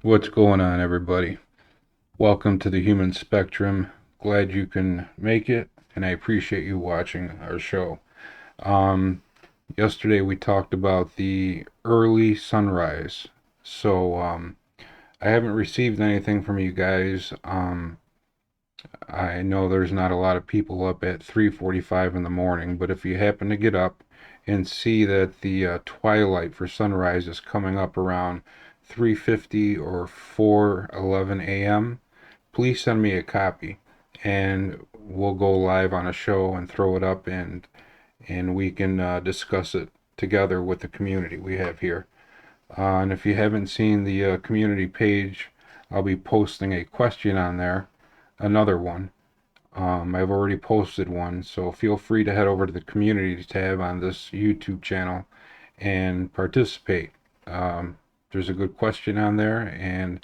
What's going on, everybody? Welcome to the Human Spectrum. Glad you can make it, and I appreciate you watching our show. Um, Yesterday we talked about the early sunrise. So I haven't received anything from you guys. I know there's not a lot of people up at 3:45 in the morning, but if you happen to get up and see that the twilight for sunrise is coming up around 3:50 or 4:11 a.m., please send me a copy, and we'll go live on a show and throw it up, and we can discuss it together with the community we have here. And if you haven't seen the community page, I'll be posting a question on there, another one. I've already posted one, so feel free to head over to the community tab on this YouTube channel and participate. There's a good question on there, and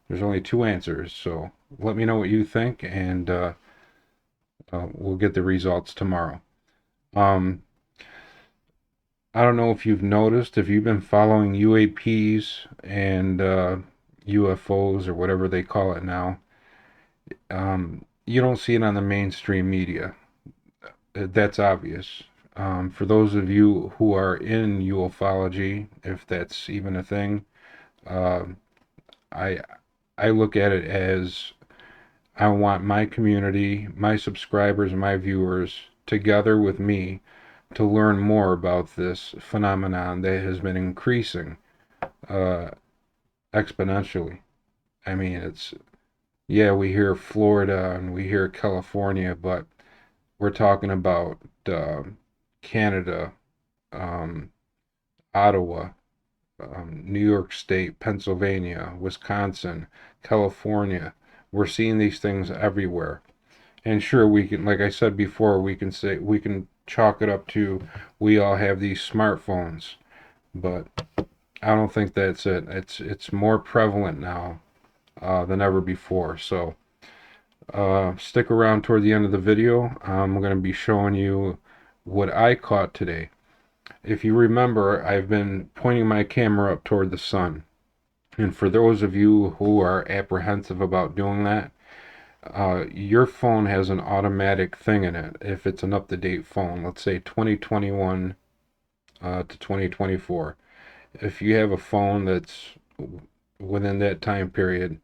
there's only two answers, so let me know what you think, and we'll get the results tomorrow. Um, I don't know if you've noticed, if you've been following UAPs and UFOs or whatever they call it now, you don't see it on the mainstream media. That's obvious. For those of you who are in ufology, if that's even a thing, uh, I I look at it as I want my community, my subscribers, my viewers together with me to learn more about this phenomenon that has been increasing uh, exponentially. I mean, yeah, we hear Florida and we hear California, but we're talking about uh, Canada, um, Ottawa, New York State, Pennsylvania, Wisconsin, California. We're seeing these things everywhere. And sure, we can, like I said before, we can chalk it up to we all have these smartphones, but I don't think that's it. It's more prevalent now than ever before. So stick around toward the end of the video. I'm going to be showing you what I caught today. If you remember, I've been pointing my camera up toward the sun. And for those of you who are apprehensive about doing that, your phone has an automatic thing in it. If it's an up-to-date phone, let's say 2021 to 2024. If you have a phone that's within that time period,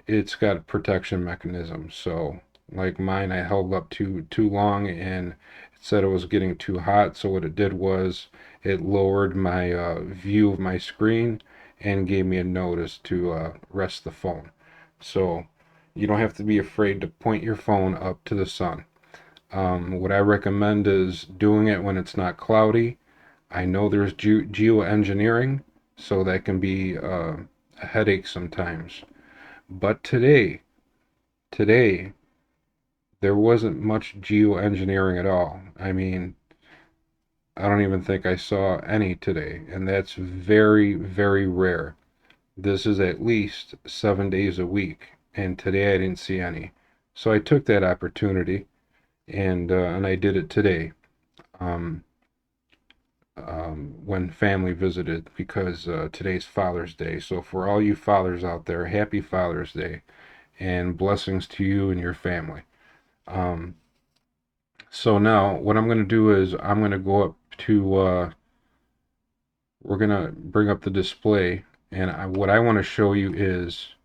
it's got a protection mechanism. So, like mine, I held up too long, and it said it was getting too hot. So what it did was it lowered my view of my screen and gave me a notice to rest the phone. So you don't have to be afraid to point your phone up to the sun. What I recommend is doing it when it's not cloudy. I know there's geoengineering, so that can be a headache sometimes. But today, there wasn't much geoengineering at all. I mean, I don't even think I saw any today, and that's very, very rare. This is at least 7 days a week, and today I didn't see any. So I took that opportunity, and I did it today. Um, when family visited, because today's Father's Day. So for all you fathers out there, happy Father's Day and blessings to you and your family. Um, so now what I'm going to do is I'm going to go up to, we're going to bring up the display, and what I want to show you is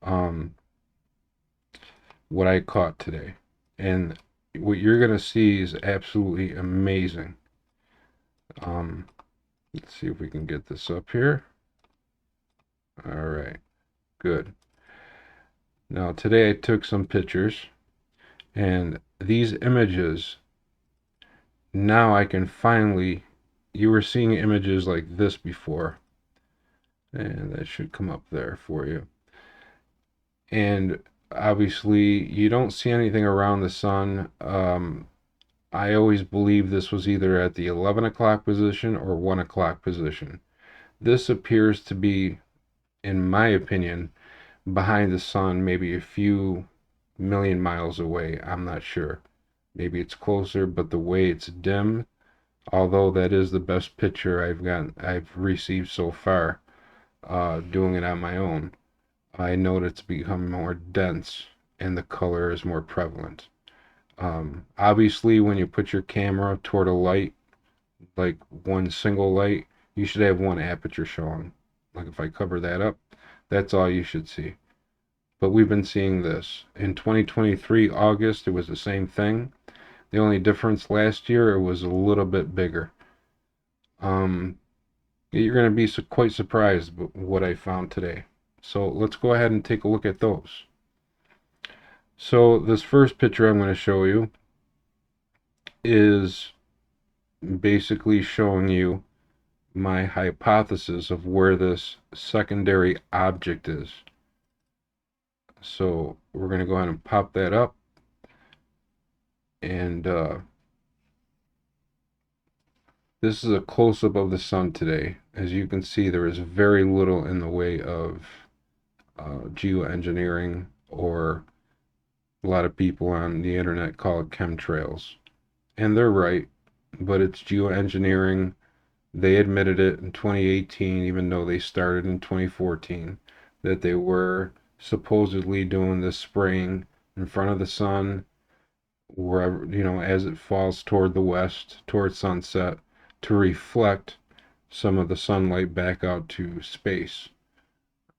um, what I caught today. And what you're going to see is absolutely amazing. Let's see if we can get this up here. All right, good. Now today I took some pictures, and these images, now I can finally, you were seeing images like this before, and that should come up there for you. And obviously you don't see anything around the sun. I always believe this was either at the 11 o'clock position or 1 o'clock position. This appears to be, in my opinion, behind the sun, maybe a few million miles away. I'm not sure. Maybe it's closer, but the way it's dim, although that is the best picture I've received so far, doing it on my own. I know that it's become more dense and the color is more prevalent. Obviously, when you put your camera toward a light, like one single light, you should have one aperture showing. Like if I cover that up, that's all you should see. But we've been seeing this. In 2023, August, it was the same thing. The only difference last year, it was a little bit bigger. Um, you're going to be quite surprised with what I found today. So let's go ahead and take a look at those. So this first picture I'm going to show you is basically showing you my hypothesis of where this secondary object is. So we're going to go ahead and pop that up, and this is a close-up of the sun today. As you can see, there is very little in the way of geoengineering, or a lot of people on the internet call it chemtrails. And they're right, but it's geoengineering. They admitted it in 2018, even though they started in 2014, that they were supposedly doing this spraying in front of the sun, wherever, as it falls toward the west, toward sunset, to reflect some of the sunlight back out to space.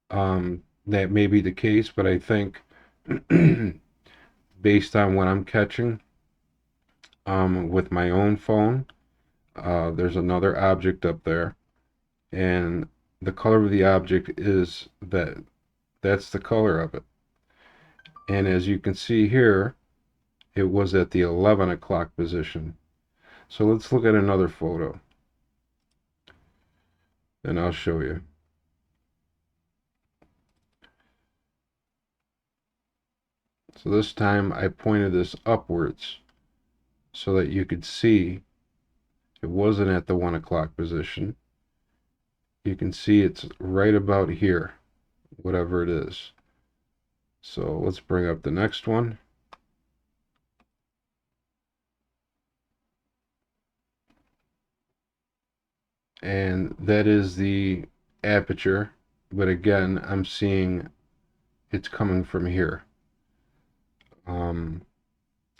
That may be the case, but I think based on what I'm catching with my own phone, there's another object up there, and the color of the object is that's the color of it. And as you can see here, it was at the 11 o'clock position. So let's look at another photo, and I'll show you. So this time I pointed this upwards so that you could see it wasn't at the 1 o'clock position. You can see it's right about here, whatever it is. So let's bring up the next one. And that is the aperture, but again, I'm seeing it's coming from here.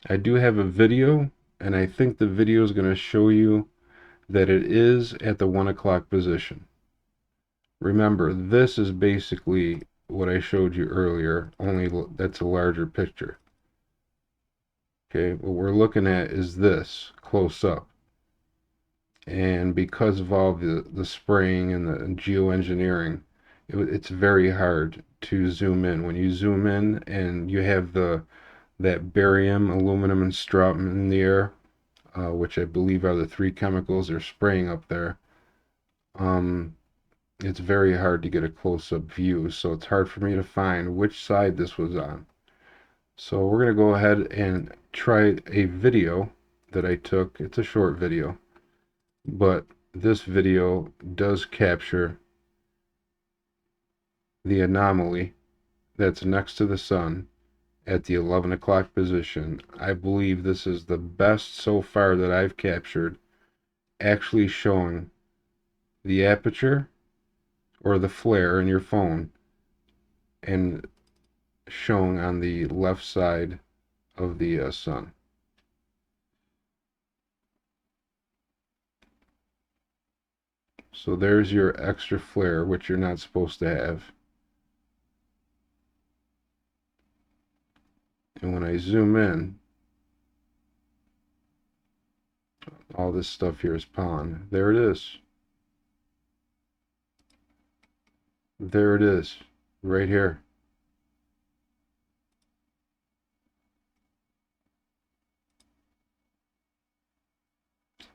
I do have a video, and I think the video is going to show you that it is at the 1 o'clock position. Remember, this is basically what I showed you earlier, only that's a larger picture. Okay, what we're looking at is this close up. And because of all the spraying and the geoengineering, it's very hard to zoom in. When you zoom in and you have that barium, aluminum, and strontium in the air, which I believe are the three chemicals they're spraying up there, it's very hard to get a close-up view. So it's hard for me to find which side this was on. So we're going to go ahead and try a video that I took. It's a short video, but this video does capture the anomaly that's next to the sun at the 11 o'clock position. I believe this is the best so far that I've captured, actually showing the aperture or the flare in your phone and showing on the left side of the sun. So there's your extra flare, which you're not supposed to have. And when I zoom in, all this stuff here is pollen. There it is. There it is, right here.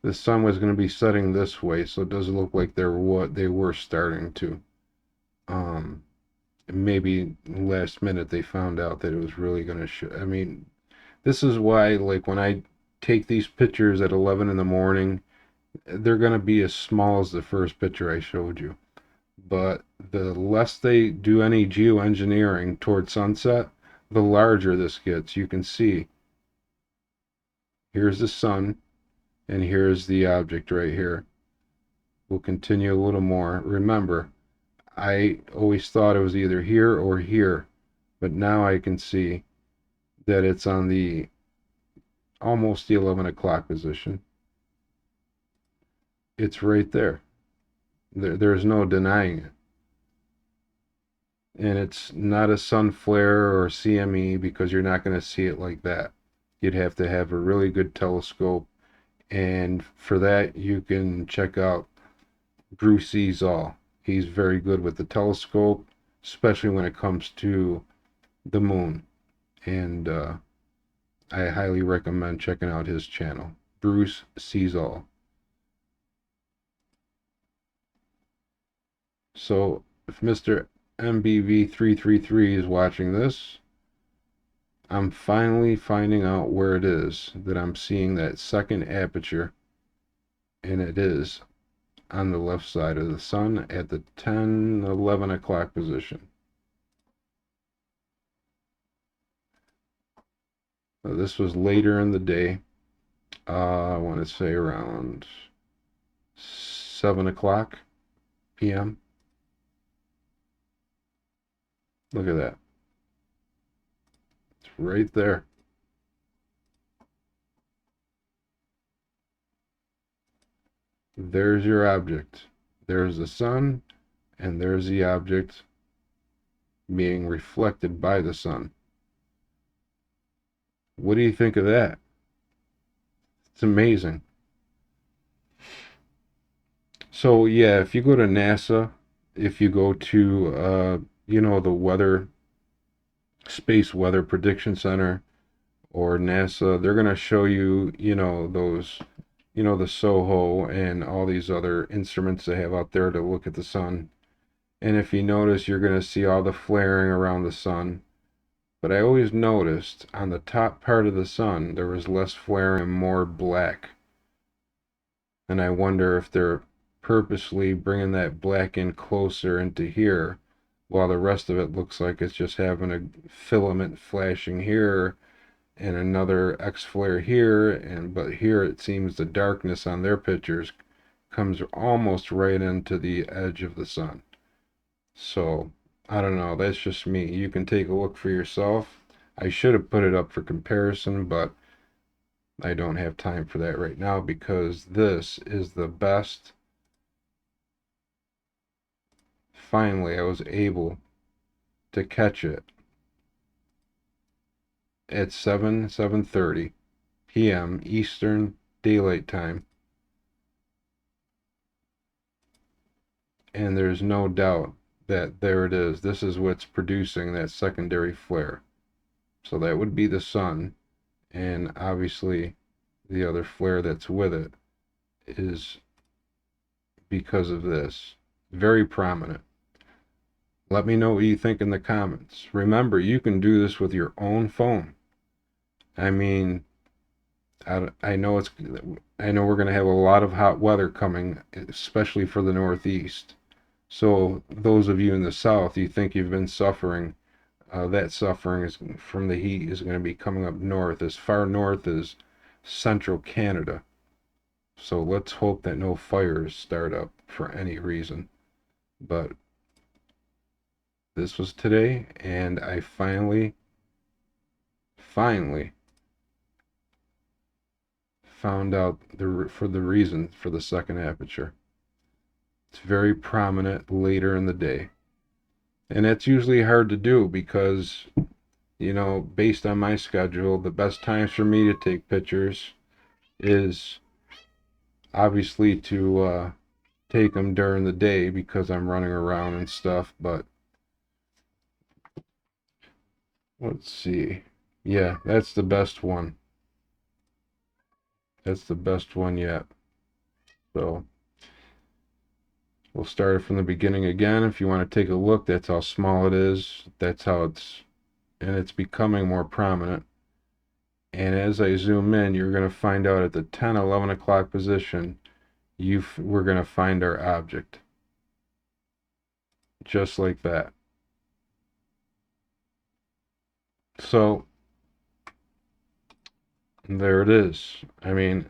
The sun was going to be setting this way, so it doesn't look like they're what they were starting to. Maybe last minute they found out that it was really going to show. I mean, this is why, like, when I take these pictures at 11 in the morning, they're going to be as small as the first picture I showed you. But the less they do any geoengineering toward sunset, the larger this gets. You can see here's the sun, and here's the object right here. We'll continue a little more. Remember, I always thought it was either here or here, but now I can see that it's on the almost the 11 o'clock position. It's right there. There's no denying it. And it's not a sun flare or CME because you're not going to see it like that. You'd have to have a really good telescope. And for that, you can check out Bruce Sees All. He's very good with the telescope, especially when it comes to the moon. And I highly recommend checking out his channel, Bruce Sees All. So if Mr. MBV333 is watching this, I'm finally finding out where it is that I'm seeing that second aperture, and it is on the left side of the sun at the 10-11 o'clock position. Now, this was later in the day. I want to say around 7 o'clock p.m. Look at that. It's right there. There's your object. There's the sun, and there's the object being reflected by the sun. What do you think of that? It's amazing. So yeah, if you go to NASA, if you go to the Space Weather Prediction Center or NASA, they're going to show you, those, the SOHO and all these other instruments they have out there to look at the sun. And if you notice, you're going to see all the flaring around the sun. But I always noticed on the top part of the sun, there was less flaring and more black. And I wonder if they're purposely bringing that black in closer into here, while the rest of it looks like it's just having a filament flashing here and another X flare here, but here it seems the darkness on their pictures comes almost right into the edge of the sun. So I don't know, that's just me. You can take a look for yourself. I should have put it up for comparison, but I don't have time for that right now because this is the best. Finally, I was able to catch it at 7:30 p.m. Eastern Daylight Time. And there's no doubt that there it is. This is what's producing that secondary flare. So that would be the sun, and obviously the other flare that's with it is because of this. Very prominent. Let me know what you think in the comments. Remember, you can do this with your own phone. I mean, I know we're going to have a lot of hot weather coming, especially for the Northeast. So those of you in the South, you think you've been suffering, that suffering is from the heat is going to be coming up north, as far north as central Canada. So let's hope that no fires start up for any reason. But this was today, and I finally found out the reason for the second aperture. It's very prominent later in the day. And that's usually hard to do because, based on my schedule, the best times for me to take pictures is obviously to take them during the day because I'm running around and stuff. But let's see. Yeah, that's the best one. That's the best one yet. So we'll start it from the beginning again. If you want to take a look, that's how small it is. That's how and it's becoming more prominent. And as I zoom in, you're going to find out at the 10-11 o'clock position, we're going to find our object. Just like that. So there it is. I mean,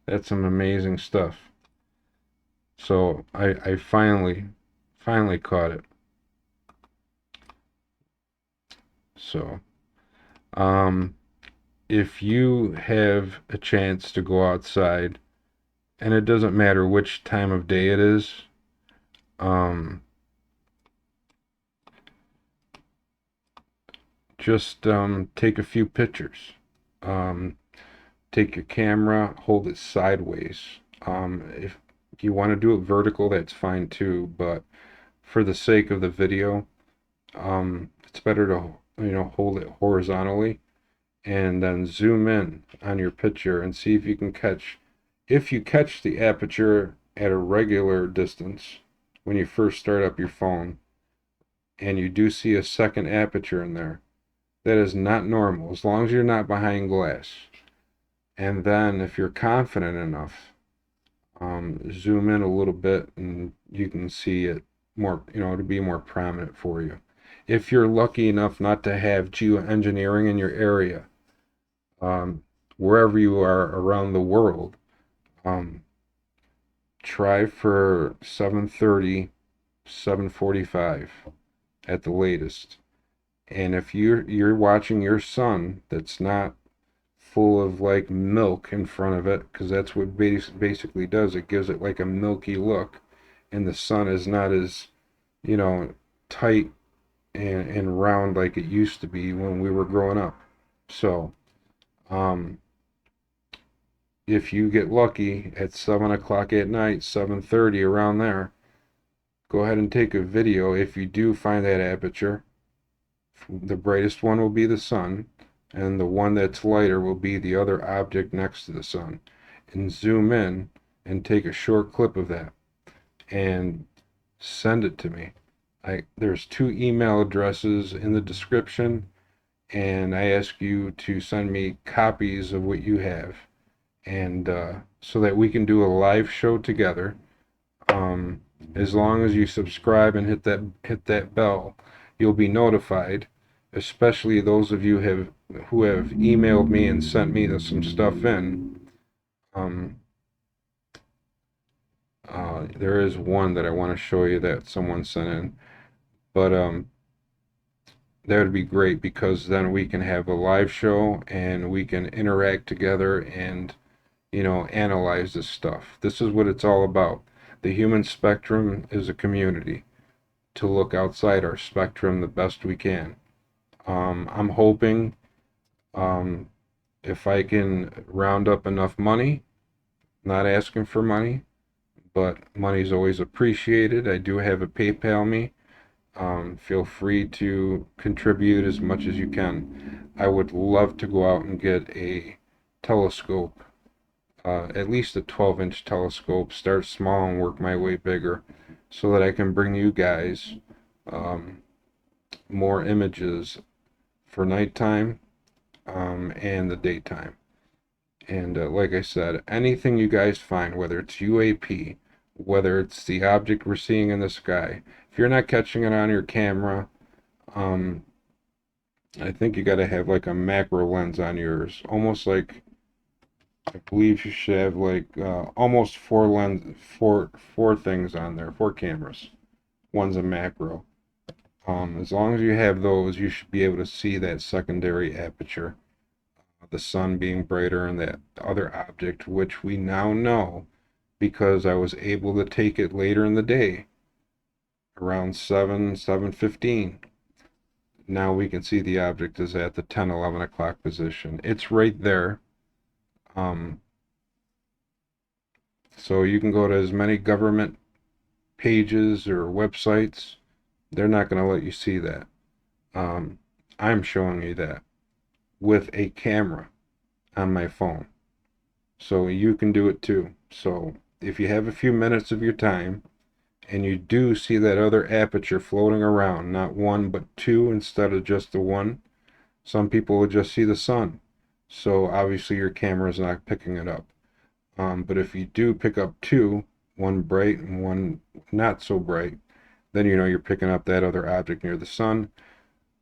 that's some amazing stuff. So I finally Finally caught it. So, if you have a chance to go outside, and it doesn't matter which time of day it is, just take a few pictures. Um, Take your camera, hold it sideways. If you want to do it vertical, that's fine too, but for the sake of the video, it's better to, hold it horizontally and then zoom in on your picture and see if you can catch, if you catch the aperture at a regular distance when you first start up your phone and you do see a second aperture in there, that is not normal as long as you're not behind glass. And then if you're confident enough, zoom in a little bit and you can see it more, to be more prominent for you. If you're lucky enough not to have geoengineering in your area, wherever you are around the world, try for 7:30, 7:45 at the latest. And if you're watching your sun that's not full of like milk in front of it, because that's what basically does, it gives it like a milky look, and the sun is not as, tight and round like it used to be when we were growing up. So if you get lucky at 7 o'clock at night, 7:30, around there, go ahead and take a video. If you do find that aperture, the brightest one will be the sun, and the one that's lighter will be the other object next to the sun. And zoom in and take a short clip of that and send it to me. There's 2 email addresses in the description, and I ask you to send me copies of what you have, and so that we can do a live show together. As long as you subscribe and hit that bell, you'll be notified. Especially those of you who have emailed me and sent me some stuff in. There is one that I want to show you that someone sent in, but that would be great because then we can have a live show and we can interact together and analyze this stuff. This is what it's all about. The human spectrum is a community to look outside our spectrum the best we can. I'm hoping if I can round up enough money, not asking for money, but money's always appreciated. I do have a PayPal me. Feel free to contribute as much as you can. I would love to go out and get a telescope, at least a 12-inch telescope, start small and work my way bigger so that I can bring you guys more images for nighttime and the daytime. And like I said, anything you guys find, whether it's UAP, whether it's the object we're seeing in the sky, if you're not catching it on your camera, I think you got to have like a macro lens on yours, almost like, I believe you should have like almost four things on there, 4 cameras. One's a macro. As long as you have those, you should be able to see that secondary aperture, the sun being brighter and that other object, which we now know because I was able to take it later in the day, around 7:15. Now we can see the object is at the 10, 11 o'clock position. It's right there. So you can go to as many government pages or websites. They're not going to let you see that. I'm showing you that with a camera on my phone. So you can do it too. So if you have a few minutes of your time and you do see that other aperture floating around, not 1 but 2 instead of just the 1, some people will just see the sun. So obviously your camera is not picking it up. But if you do pick up 2, 1 bright and 1 not so bright, then you're picking up that other object near the sun.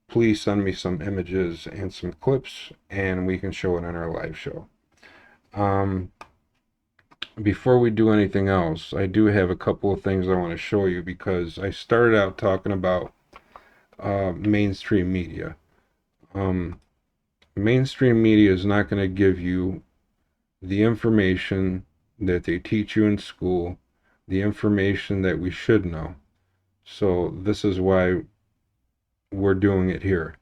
Please send me some images and some clips and we can show it on our live show. before we do anything else, I do have a couple of things I want to show you, because I started out talking about mainstream media. Um, Mainstream media is not going to give you the information that they teach you in school, the information that we should know. So this is why we're doing it here.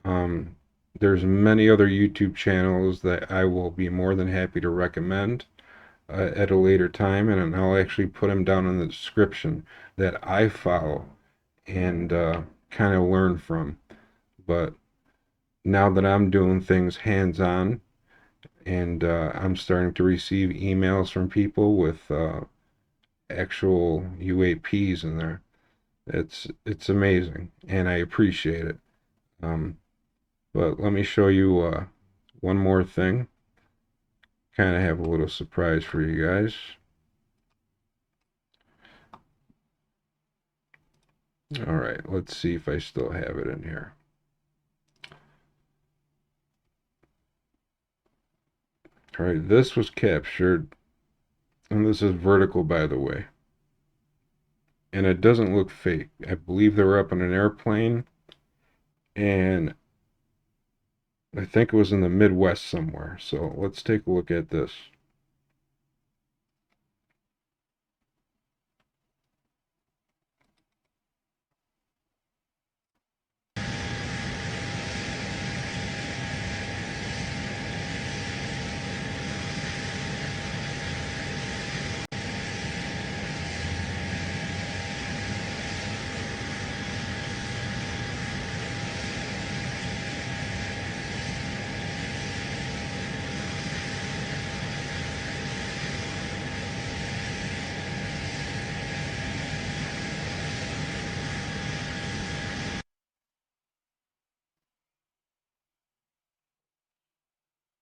Um, there's many other YouTube channels that I will be more than happy to recommend at a later time, and I'll actually put them down in the description, that I follow and kind of learn from. But now that I'm doing things hands-on, and I'm starting to receive emails from people with actual UAPs in there, it's amazing, and I appreciate it. Um, but let me show you one more thing. Kind of have a little surprise for you guys. All right, let's see if I still have it in here. All right, this was captured, and this is vertical, by the way, and it doesn't look fake. I believe they were up in an airplane, and I think it was in the Midwest somewhere. So let's take a look at this.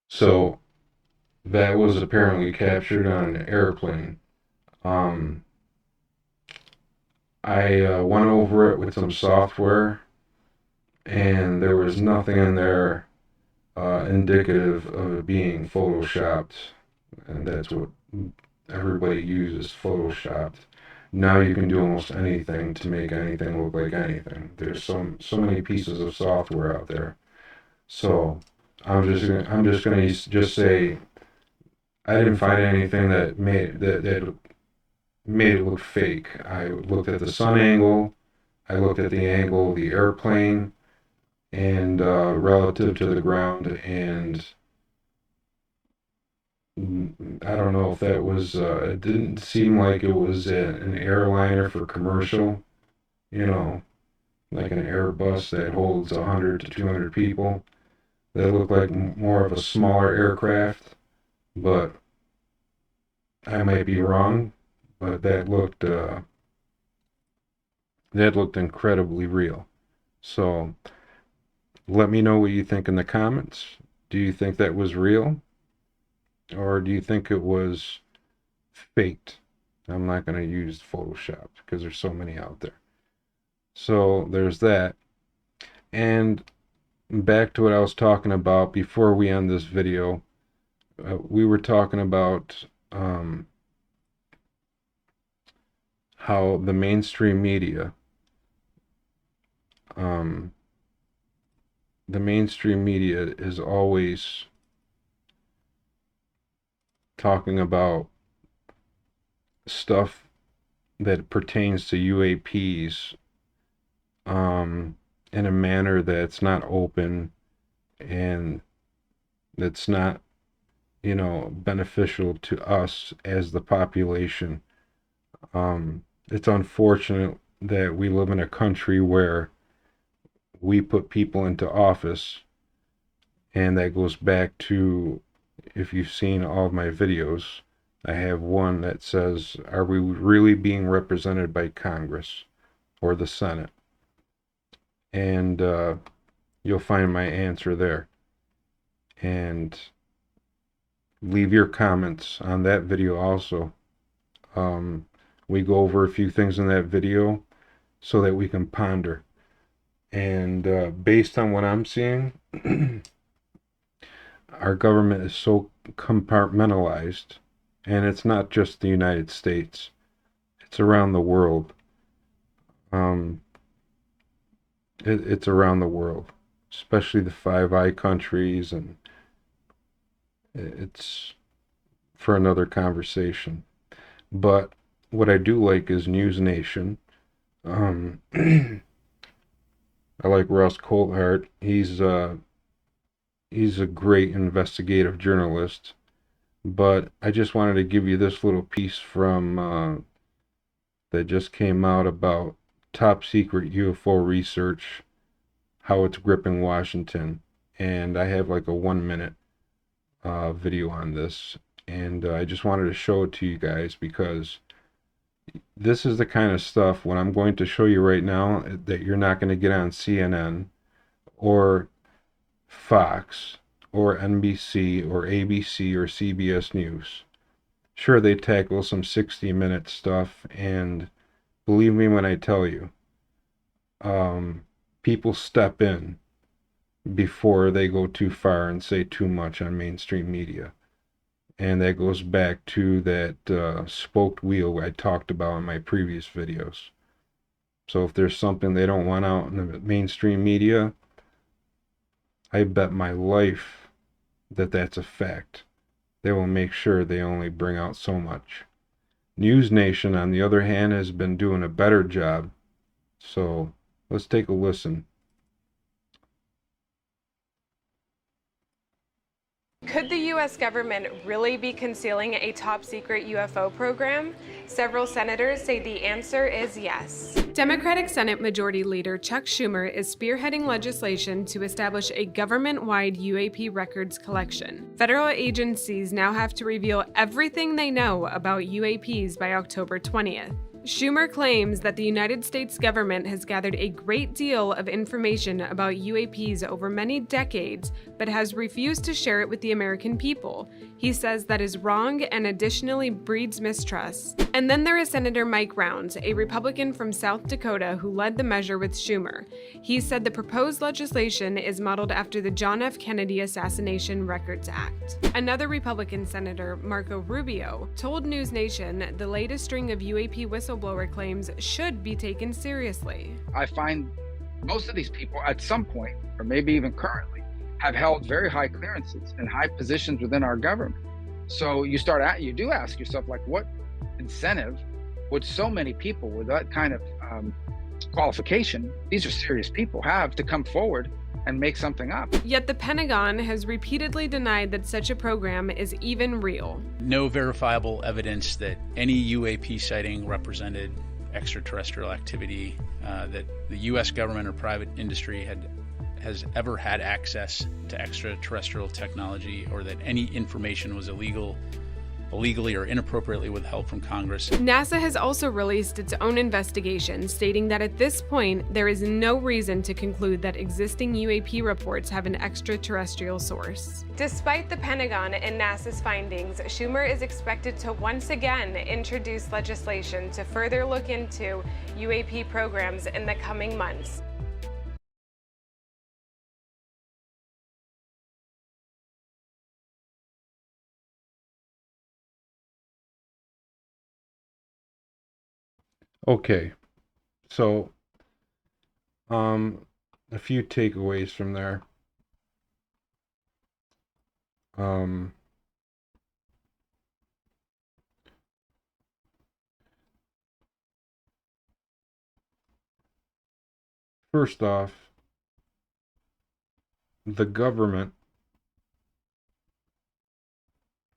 So that was apparently captured on an airplane. Um, I went over it with some software, and there was nothing in there indicative of it being photoshopped, and that's what everybody uses, photoshopped. Now you can do almost anything to make anything look like anything. There's so many pieces of software out there. So I'm just gonna just say I didn't find anything that made it look fake. I looked at the sun angle, I looked at the angle of the airplane, and relative to the ground, and I don't know if that was. It didn't seem like it was an airliner for commercial. You know, like an Airbus that holds 100 to 200 people. That looked like more of a smaller aircraft, but I might be wrong. But that looked incredibly real. So let me know what you think in the comments. Do you think that was real, or do you think it was faked? I'm not going to use Photoshop because there's so many out there. So there's that. And back to what I was talking about before we end this video. We were talking about how the um, mainstream media is always talking about stuff that pertains to UAPs in a manner that's not open, and that's not, beneficial to us as the population. It's unfortunate that we live in a country where we put people into office, and that goes back to, if you've seen all of my videos, I have one that says, are we really being represented by Congress or the Senate? And you'll find my answer there. And leave your comments on that video also. We go over a few things in that video so that we can ponder. And based on what I'm seeing, our government is so compartmentalized And it's not just the United States, it's around the world. Um, it's around the world, especially the Five Eye countries, and it's for another conversation. But what I do like is News Nation. I like Ross Coulthart. He's a great investigative journalist. But I just wanted to give you this little piece from that just came out about top secret UFO research, how it's gripping Washington. And I have like a 1 minute video on this. And I just wanted to show it to you guys because this is the kind of stuff, what I'm going to show you right now, that you're not going to get on CNN or Fox or NBC or ABC or CBS News. Sure, they tackle some 60-minute stuff, and believe me when I tell you, people step in before they go too far and say too much on mainstream media. And that goes back to that spoked wheel I talked about in my previous videos. So if there's something they don't want out in the mainstream media, I bet my life that that's a fact. They will make sure they only bring out so much. News Nation, on the other hand, has been doing a better job. So let's take a listen. Could the U.S. government really be concealing a top-secret UFO program? Several senators say the answer is yes. Democratic Senate Majority Leader Chuck Schumer is spearheading legislation to establish a government-wide UAP records collection. Federal agencies now have to reveal everything they know about UAPs by October 20th. Schumer claims that the United States government has gathered a great deal of information about UAPs over many decades, but has refused to share it with the American people. He says that is wrong and additionally breeds mistrust. And then there is Senator Mike Rounds, a Republican from South Dakota who led the measure with Schumer. He said the proposed legislation is modeled after the John F. Kennedy Assassination Records Act. Another Republican senator, Marco Rubio, told News Nation the latest string of UAP whistleblower claims should be taken seriously. I find most of these people at some point, or maybe even currently, have held very high clearances and high positions within our government. So you do ask yourself, like, what incentive would so many people with that kind of qualification, these are serious people, have to come forward and make something up? Yet the Pentagon has repeatedly denied that such a program is even real. No verifiable evidence that any UAP sighting represented extraterrestrial activity, that the U.S. government or private industry has ever had access to extraterrestrial technology, or that any information was illegally or inappropriately withheld from Congress. NASA has also released its own investigation, stating that at this point, there is no reason to conclude that existing UAP reports have an extraterrestrial source. Despite the Pentagon and NASA's findings, Schumer is expected to once again introduce legislation to further look into UAP programs in the coming months. Okay, so a few takeaways from there. First off, the government,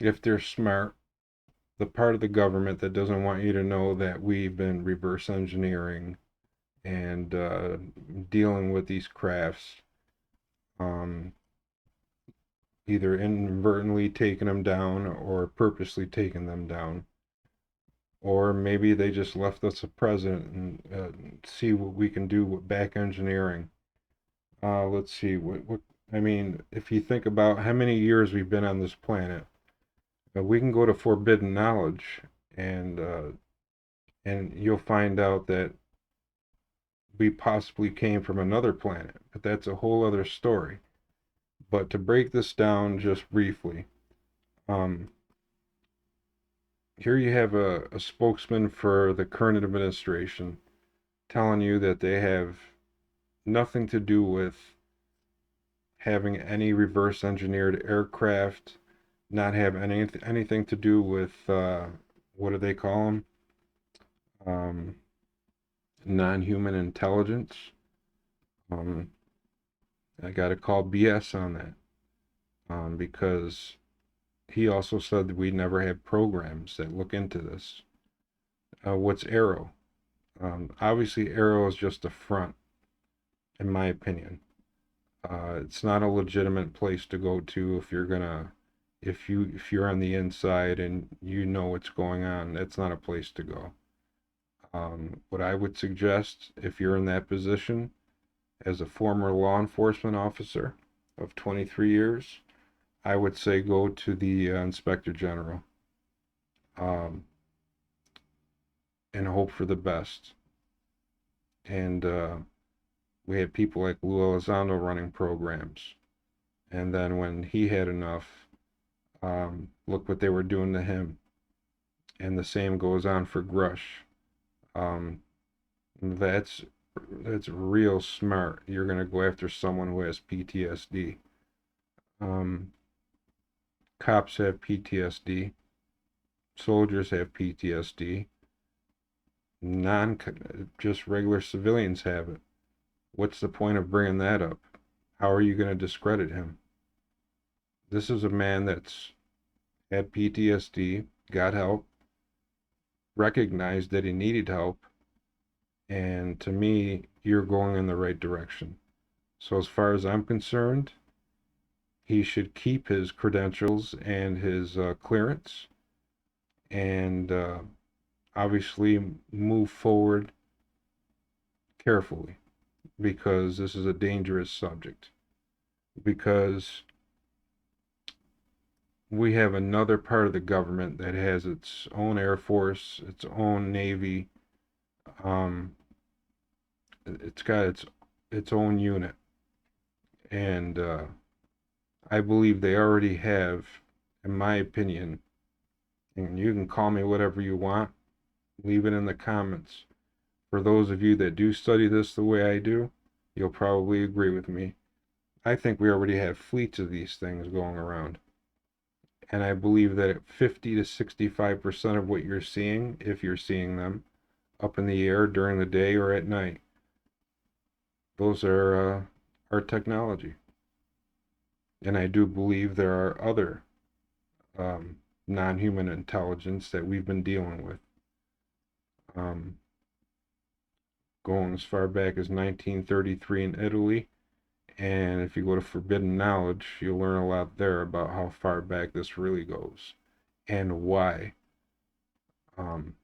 if they're smart, the part of the government that doesn't want you to know that we've been reverse engineering and dealing with these crafts, either inadvertently taking them down or purposely taking them down. Or maybe they just left us a present and see what we can do with back engineering. Let's see, what I mean, if you think about how many years we've been on this planet, we can go to forbidden knowledge, and you'll find out that we possibly came from another planet, but that's a whole other story. But to break this down just briefly, here you have a spokesman for the current administration telling you that they have nothing to do with having any reverse engineered aircraft, not have anything to do with what do they call them? Um, non-human intelligence. Um, I got to call BS on that because he also said that we never had programs that look into this. What's Arrow? Obviously, Arrow is just a front, in my opinion. It's not a legitimate place to go to if you're gonna, if you're on the inside and you know what's going on. That's not a place to go. What I would suggest if you're in that position as a former law enforcement officer of 23 years, I would say go to the Inspector General um, and hope for the best. And we had people like Lou Elizondo running programs. And then when he had enough, look what they were doing to him. And the same goes on for Grush. Um, that's real smart. You're gonna go after someone who has PTSD. Um, Cops have PTSD. Soldiers have PTSD. Non, just regular civilians have it. What's the point of bringing that up? How are you going to discredit him? This is a man that's had PTSD, got help, recognized that he needed help, and to me, you're going in the right direction. So, as far as I'm concerned, he should keep his credentials and his clearance, and obviously move forward carefully because this is a dangerous subject. Because we have another part of the government that has its own Air Force, its own Navy. Um, it's got its own unit, and I believe they already have, in my opinion. And you can call me whatever you want. Leave it in the comments. For those of you that do study this the way I do, you'll probably agree with me. I think we already have fleets of these things going around. And I believe that 50 to 65% of what you're seeing, if you're seeing them, up in the air during the day or at night, those are our technology. And I do believe there are other non-human intelligence that we've been dealing with. Going as far back as 1933 in Italy. And if you go to Forbidden Knowledge, you'll learn a lot there about how far back this really goes and why. I'm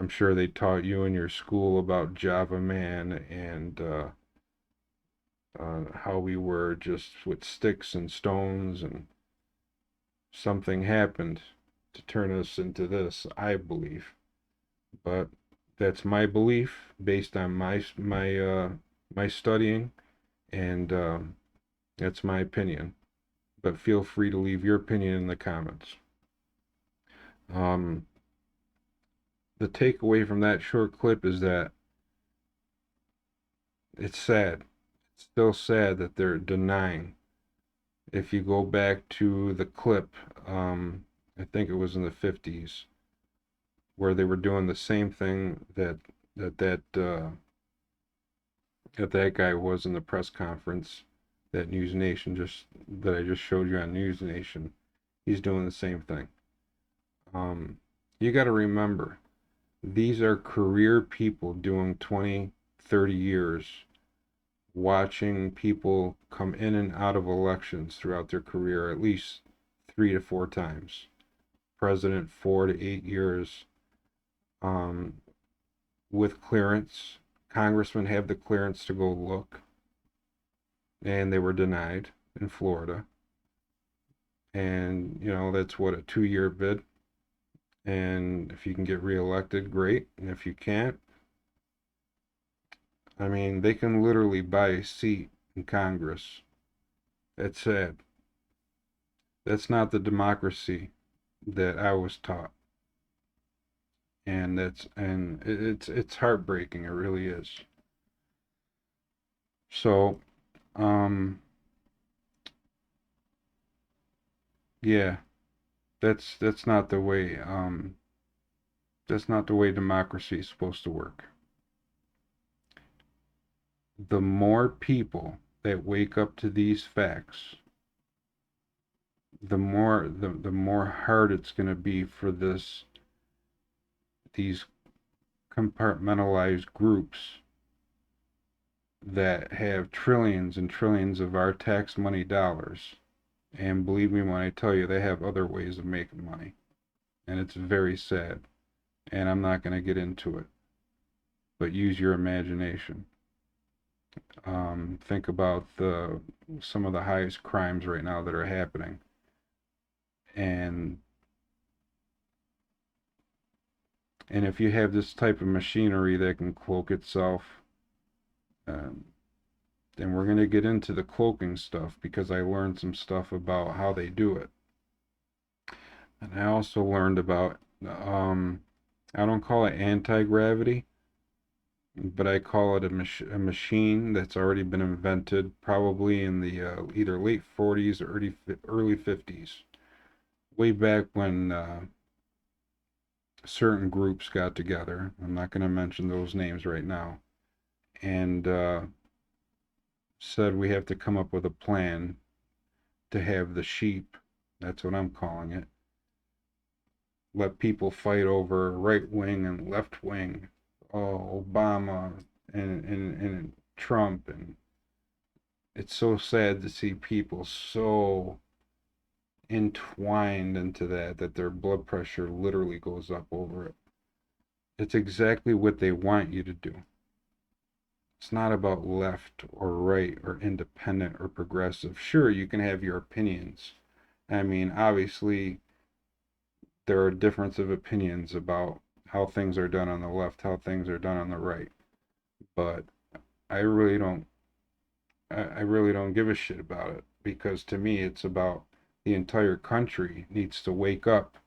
sure they taught you in your school about Java Man and how we were just with sticks and stones, and something happened to turn us into this, I believe. But that's my belief based on my studying, and that's my opinion. But feel free to leave your opinion in the comments. Um, the takeaway from that short clip is that it's sad. It's still sad that they're denying. If you go back to the clip, I think it was in the 50s, where they were doing the same thing that guy was in the press conference, that News Nation that I just showed you on News Nation. He's doing the same thing. You got to remember, these are career people doing 20, 30 years, watching people come in and out of elections throughout their career at least 3 to 4 times. President 4 to 8 years, with clearance. Congressmen have the clearance to go look, and they were denied in Florida. And that's what, a 2-year bid. And if you can get reelected, great. And if you can't, I mean, they can literally buy a seat in Congress. That's sad. That's not the democracy that I was taught. And it's heartbreaking, it really is. So, um, yeah, that's not the way that's not the way democracy is supposed to work. The more people that wake up to these facts, the more hard it's going to be for these compartmentalized groups that have trillions and trillions of our tax money dollars. And believe me when I tell you, they have other ways of making money. And it's very sad. And I'm not going to get into it. But use your imagination. Think about some of the highest crimes right now that are happening. And if you have this type of machinery that can cloak itself, um, then we're going to get into the cloaking stuff because I learned some stuff about how they do it. And I also learned about, I don't call it anti-gravity, but I call it a machine that's already been invented probably in the either late 40s or early 50s, way back when certain groups got together. I'm not going to mention those names right now, and said we have to come up with a plan to have the sheep, that's what I'm calling it, let people fight over right wing and left wing, Obama and Trump, and it's so sad to see people so entwined into that their blood pressure literally goes up over it. It's exactly what they want you to do. It's not about left or right or independent or progressive. Sure, you can have your opinions. I mean, obviously, there are difference of opinions about how things are done on the left, how things are done on the right. But I really don't I really don't give a shit about it because to me it's about the entire country needs to wake up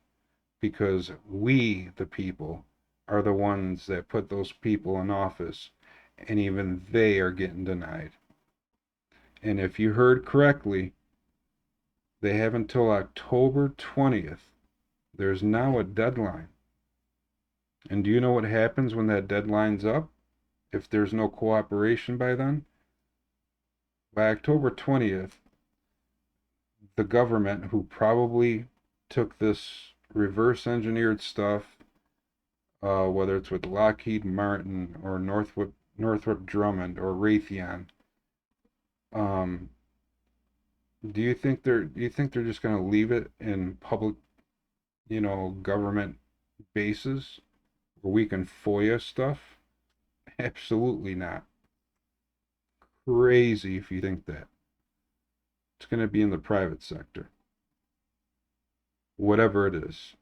because we, the people, are the ones that put those people in office and even they are getting denied. And if you heard correctly, they have until October 20th. There's now a deadline. And do you know what happens when that deadline's up? If there's no cooperation by then? By October 20th, the government, who probably took this reverse engineered stuff, whether it's with Lockheed Martin or Northrop Grumman or Raytheon, um, do you think they're just going to leave it in public, government bases where we can FOIA stuff? Absolutely not. Crazy if you think that. It's going to be in the private sector, whatever it is.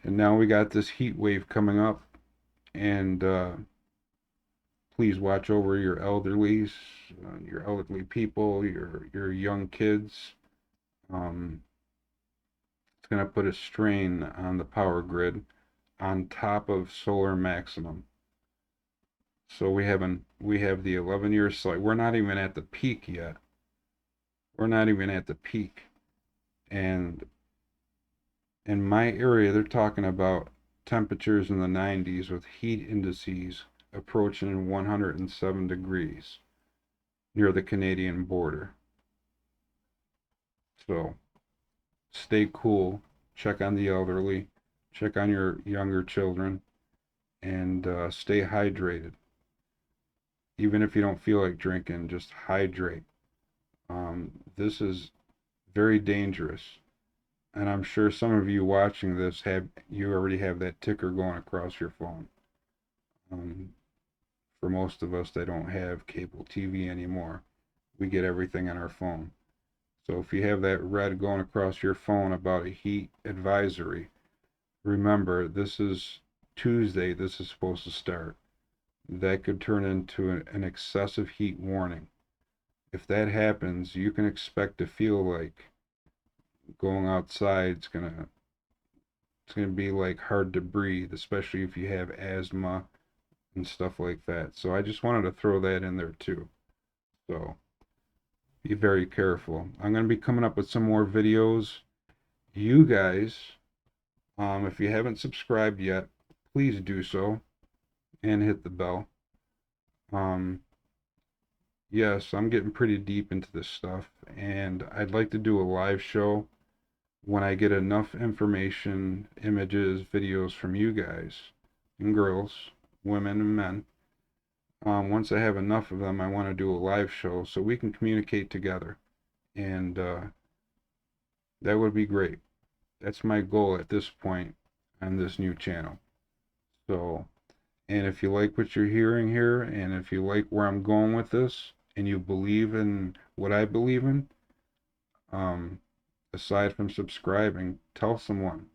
And now we got this heat wave coming up, and please watch over your your elderly people, your young kids. It's going to put a strain on the power grid on top of solar maximum. So we have the 11-year cycle. We're not even at the peak yet. We're not even at the peak. And in my area, they're talking about temperatures in the 90s with heat indices approaching 107 degrees near the Canadian border. So stay cool, check on the elderly, check on your younger children, and stay hydrated. Even if you don't feel like drinking, just hydrate. This is very dangerous. And I'm sure some of you watching this you already have that ticker going across your phone. For most of us that don't have cable TV anymore, we get everything on our phone. So if you have that red going across your phone about a heat advisory, remember this is Tuesday, this is supposed to start. That could turn into an excessive heat warning. If that happens, you can expect to feel like going outside it's gonna be like hard to breathe, especially if you have asthma and stuff like that. So I just wanted to throw that in there too. So be very careful. I'm gonna be coming up with some more videos. You guys, if you haven't subscribed yet, please do so and hit the bell. Um, yes, I'm getting pretty deep into this stuff, and I'd like to do a live show when I get enough information, images, videos from you guys and girls, women and men. Once I have enough of them, I want to do a live show so we can communicate together, and that would be great. That's my goal at this point on this new channel. So, and if you like what you're hearing here, and if you like where I'm going with this, and you believe in what I believe in, um, aside from subscribing, tell someone.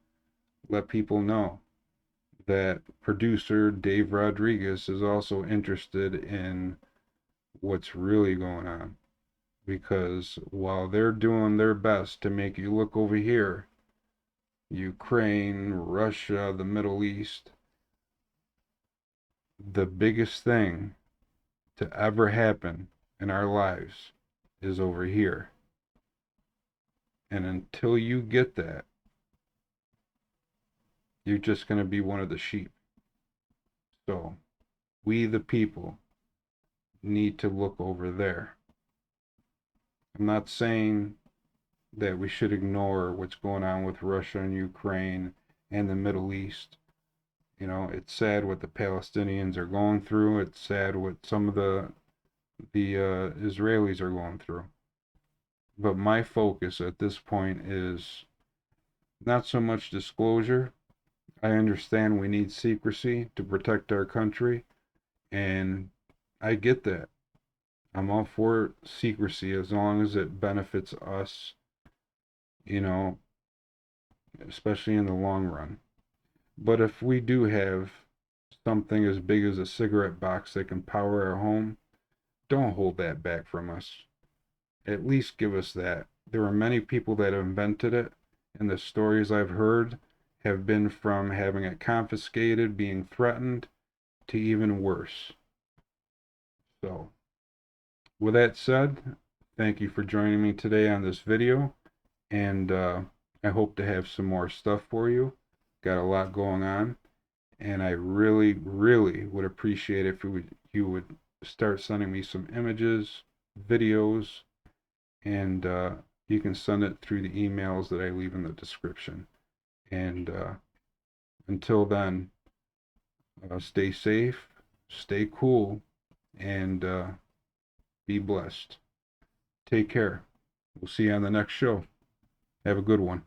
Let people know that producer Dave Rodriguez is also interested in what's really going on. Because while they're doing their best to make you look over here, Ukraine, Russia, the Middle East, the biggest thing to ever happen in our lives is over here. And until you get that, you're just going to be one of the sheep. So, we the people need to look over there. I'm not saying that we should ignore what's going on with Russia and Ukraine and the Middle East. You know, it's sad what the Palestinians are going through. It's sad what some of the Israelis are going through. But my focus at this point is not so much disclosure. I understand we need secrecy to protect our country, and I get that. I'm all for secrecy as long as it benefits us, you know, especially in the long run. But if we do have something as big as a cigarette box that can power our home, don't hold that back from us. At least give us that. There are many people that have invented it, and the stories I've heard have been from having it confiscated, being threatened, to even worse. So, with that said, thank you for joining me today on this video, and I hope to have some more stuff for you. Got a lot going on, and I really, really would appreciate if you would start sending me some images, videos, and you can send it through the emails that I leave in the description. And until then, stay safe, stay cool, and be blessed. Take care. We'll see you on the next show. Have a good one.